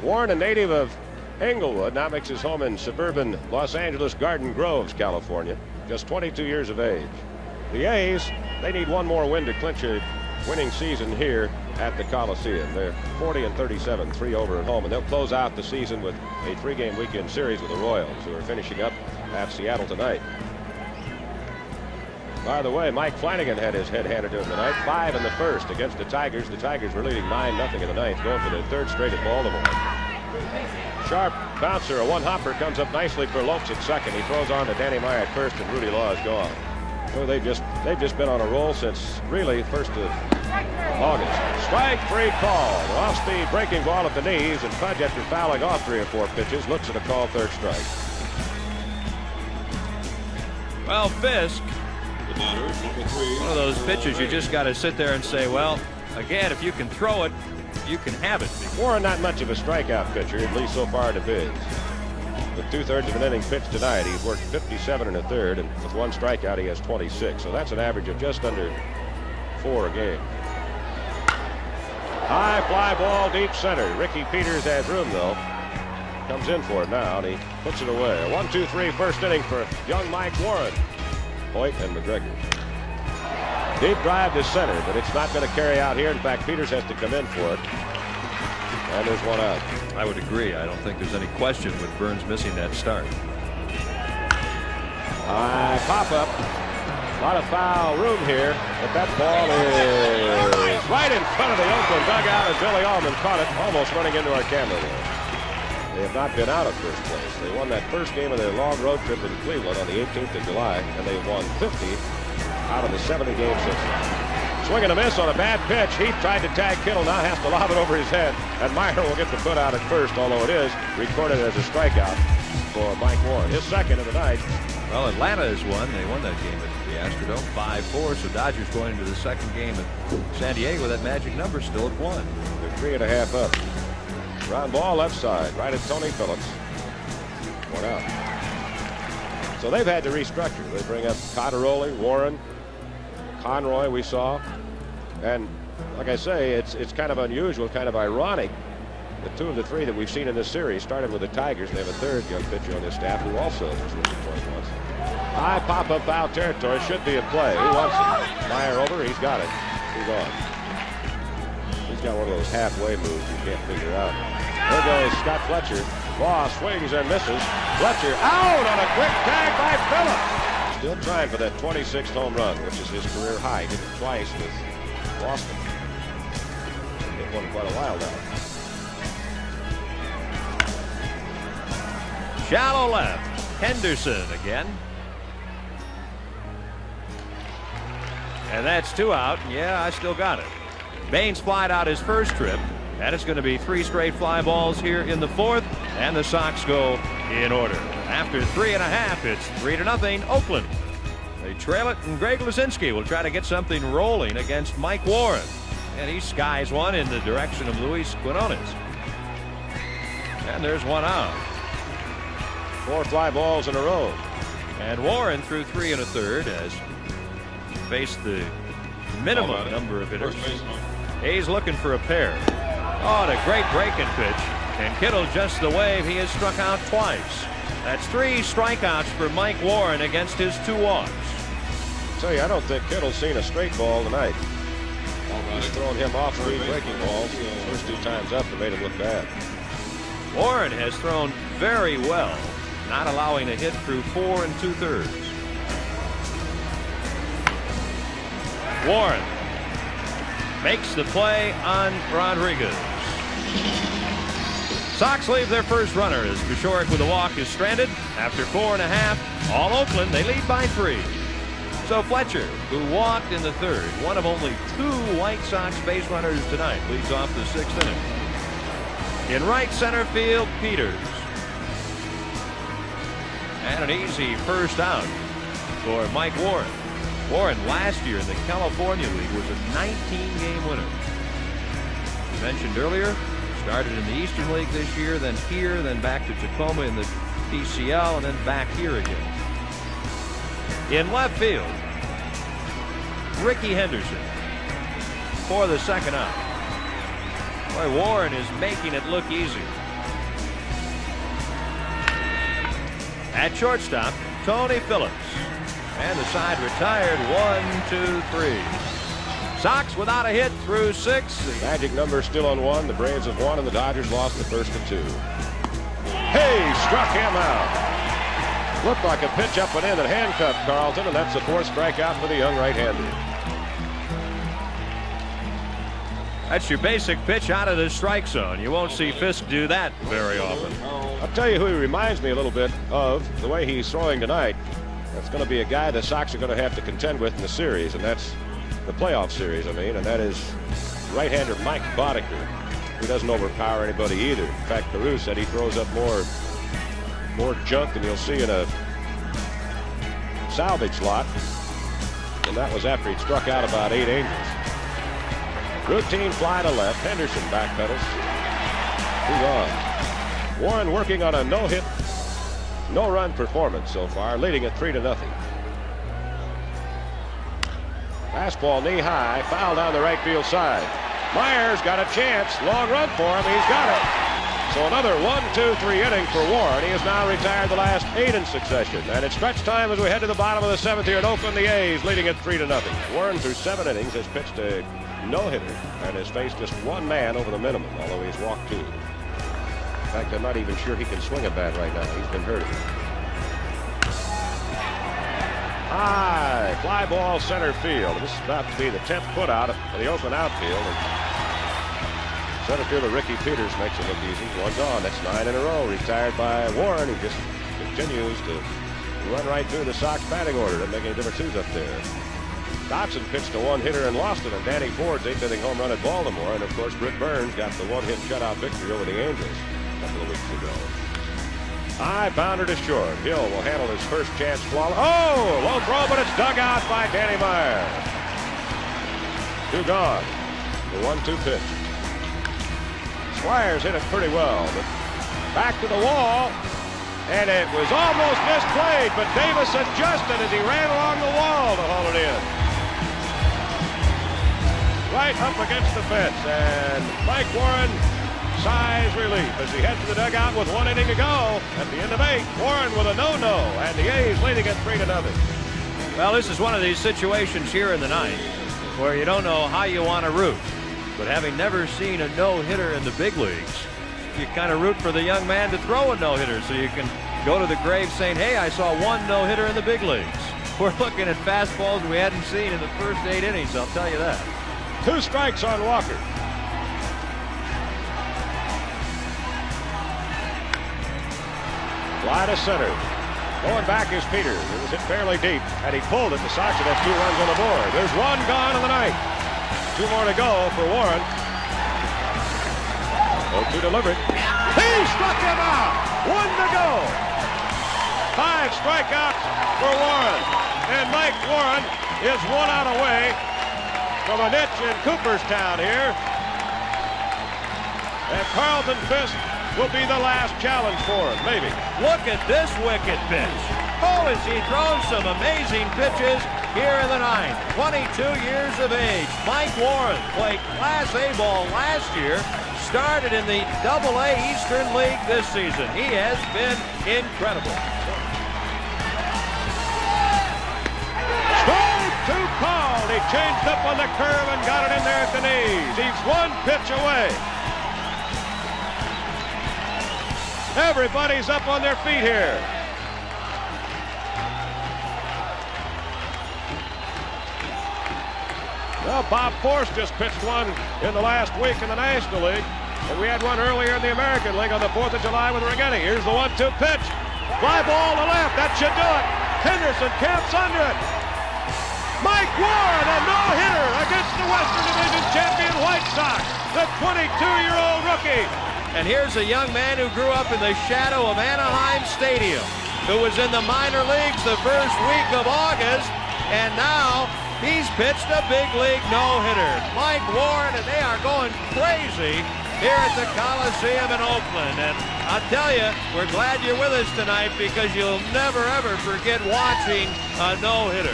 Warren, a native of Englewood, now makes his home in suburban Los Angeles Garden Groves, California. Just 22 years of age. The A's, they need one more win to clinch a winning season here at the Coliseum. They're 40-37, 3 over at home, and they'll close out the season with a 3-game weekend series with the Royals, who are finishing up at Seattle tonight. By the way, Mike Flanagan had his head handed to him tonight. 5 in the first against the Tigers. The Tigers were leading 9-0 in the ninth, going for their 3rd straight at Baltimore. Sharp bouncer, a one-hopper, comes up nicely for Lopes at second. He throws on to Danny Meyer at first, and Rudy Law is gone. Oh, they've just been on a roll since really 1st of August. Strike 3 call. Off-speed breaking ball at the knees, and Fudge, after fouling off 3 or 4 pitches, looks at a call 3rd strike. Well, Fisk, one of those pitches you just got to sit there and say, well, again, if you can throw it, you can have it. Warren, not much of a strikeout pitcher, at least so far to bids. With 2/3 of an inning pitched tonight, he's worked 57 1/3, and with 1 strikeout, he has 26. So that's an average of just under 4 a game. High fly ball, deep center. Ricky Peters has room, though. Comes in for it now, and he puts it away. A 1-2-3 first inning for young Mike Warren. Hoyt and McGregor. Deep drive to center, but it's not going to carry out here. In fact, Peters has to come in for it. And there's 1 out. I would agree. I don't think there's any question with Burns missing that start. High pop-up. A lot of foul room here, but that ball is right in front of the Oakland dugout, and Billy Allman caught it, almost running into our camera there. They have not been out of first place. They won that first game of their long road trip in Cleveland on the 18th of July, and they won 50 out of the 70 games since then. Swing and a miss on a bad pitch. He tried to tag Kittle, now has to lob it over his head, and Meyer will get the foot out at first, although it is recorded as a strikeout for Mike Warren. His second of the night. Well, Atlanta has won. They won that game at the Astrodome 5-4, so Dodgers going into the second game at San Diego. That magic number still at 1. They're 3.5 up. Ground ball left side, right at Tony Phillips. 1 out. So they've had to restructure. They bring up Cotteroli, Warren, Conroy we saw. And like I say, it's kind of unusual, kind of ironic. The 2 of the 3 that we've seen in this series started with the Tigers. They have a 3rd young pitcher on this staff who also was listed twice once. High pop-up foul territory, should be a play. Who wants it? Meyer over, he's got it. He's on. He's got one of those halfway moves you can't figure out. There goes Scott Fletcher. Law swings and misses. Fletcher out on a quick tag by Phillips. Still trying for that 26th home run, which is his career high. He did it twice with Boston. Hit one quite a while now. Shallow left. Henderson again. And that's 2 out. Yeah, I still got it. Baines flied out his first trip, and it's going to be 3 straight fly balls here in the 4th, and the Sox go in order. After 3.5, it's 3-0 Oakland. They trail it, and Greg Luzinski will try to get something rolling against Mike Warren, and he skies one in the direction of Luis Quinones. And there's 1 out. 4 fly balls in a row. And Warren threw 3 1/3 as faced the minimum number of hitters. A's looking for a pair. Oh, and a great breaking pitch. And Kittle just the wave. He has struck out twice. That's 3 strikeouts for Mike Warren against his 2 walks. I tell you, I don't think Kittle's seen a straight ball tonight. He's thrown him off 3 breaking balls. First 2 times up, it made him look bad. Warren has thrown very well, not allowing a hit through 4 2/3. Warren makes the play on Rodriguez. Sox leave their first runner as Bashorek with a walk is stranded. After 4.5, all Oakland, they lead by 3. So Fletcher, who walked in the 3rd, one of only 2 White Sox base runners tonight, leads off the 6th inning. In right center field, Peters. And an easy first out for Mike Warren. Warren last year in the California League was a 19-game winner. We mentioned earlier, started in the Eastern League this year, then here, then back to Tacoma in the PCL, and then back here again. In left field, Ricky Henderson for the 2nd out. Boy, Warren is making it look easy. At shortstop, Tony Phillips. And the side retired. 1, 2, 3. Sox without a hit through 6. Magic number still on 1. The Braves have won, and the Dodgers lost the first of 2. Hey, struck him out. Looked like a pitch up and in that handcuffed Carlton, and that's the 4th strikeout for the young right-hander. That's your basic pitch out of the strike zone. You won't see Fisk do that very often. I'll tell you who he reminds me a little bit of, the way he's throwing tonight. That's going to be a guy the Sox are going to have to contend with in the series, and that's the playoff series, I mean, and that is right-hander Mike Boddicker, who doesn't overpower anybody either. In fact, Peru said he throws up more junk than you'll see in a salvage lot, and that was after he'd struck out about 8 Angels. Routine fly to left. Henderson backpedals. 2 gone. Warren working on a no-hit, no-run performance so far, leading it 3-0. Fastball knee high, foul down the right field side. Myers got a chance. Long run for him. He's got it. So another 1, 2, 3 inning for Warren. He has now retired the last 8 in succession. And it's stretch time as we head to the bottom of the 7th here in Oakland. The A's leading it 3-0. Warren through 7 innings has pitched a no-hitter and has faced just 1 man over the minimum, although he's walked 2. In fact, I'm not even sure he can swing a bat right now. He's been hurting. High fly ball center field. This is about to be the 10th put out for the Oakland outfield. And center fielder Ricky Peters makes it look easy. 1 gone. That's 9 in a row. Retired by Warren. He just continues to run right through the Sox batting order. Doesn't make any difference who's up there. Dodson pitched a 1-hitter and lost it on Danny Ford's 8th-inning home run at Baltimore. And, of course, Britt Burns got the 1-hit shutout victory over the Angels a couple of weeks ago. High bounder to short. Hill will handle his first chance flawless. Oh, low throw, but it's dug out by Danny Meyer. 2 gone. The 1-2 pitch. Squires hit it pretty well, but back to the wall. And it was almost misplayed, but Davis adjusted as he ran along the wall to haul it in. Right up against the fence, and Mike Warren sighs relief as he heads to the dugout with 1 inning to go. At the end of 8, Warren with a no-no, and the A's leading it 3-0. Well, this is one of these situations here in the 9th where you don't know how you want to root. But having never seen a no-hitter in the big leagues, you kind of root for the young man to throw a no-hitter so you can go to the grave saying, hey, I saw 1 no-hitter in the big leagues. We're looking at fastballs we hadn't seen in the first 8 innings, I'll tell you that. 2 strikes on Walker. Fly to center. Going back is Peters. It was hit fairly deep, and he pulled it. The Sox would have 2 runs on the board. There's 1 gone in the 9th. 2 more to go for Warren. 0-2 delivered. He struck him out. 1 to go. 5 strikeouts for Warren. And Mike Warren is 1 out away from a niche in Cooperstown here. And Carlton Fisk will be the last challenge for him, maybe. Look at this wicked pitch. Oh, has he thrown some amazing pitches here in the 9th. 22 years of age. Mike Warren played Class A ball last year. Started in the AA Eastern League this season. He has been incredible. Strike 2 called. He changed up on the curve and got it in there at the knees. He's 1 pitch away. Everybody's up on their feet here. Well, Bob Force just pitched 1 in the last week in the National League. And we had 1 earlier in the American League on the 4th of July with Rigetti. Here's the 1-2 pitch. Fly ball to left. That should do it. Henderson camps under it. Mike Warren, a no-hitter against the Western Division champion White Sox. The 22-year-old rookie. And here's a young man who grew up in the shadow of Anaheim Stadium, who was in the minor leagues the first week of August, and now he's pitched a big league no-hitter. Mike Warren, and they are going crazy here at the Coliseum in Oakland. And I'll tell you, we're glad you're with us tonight because you'll never, ever forget watching a no-hitter.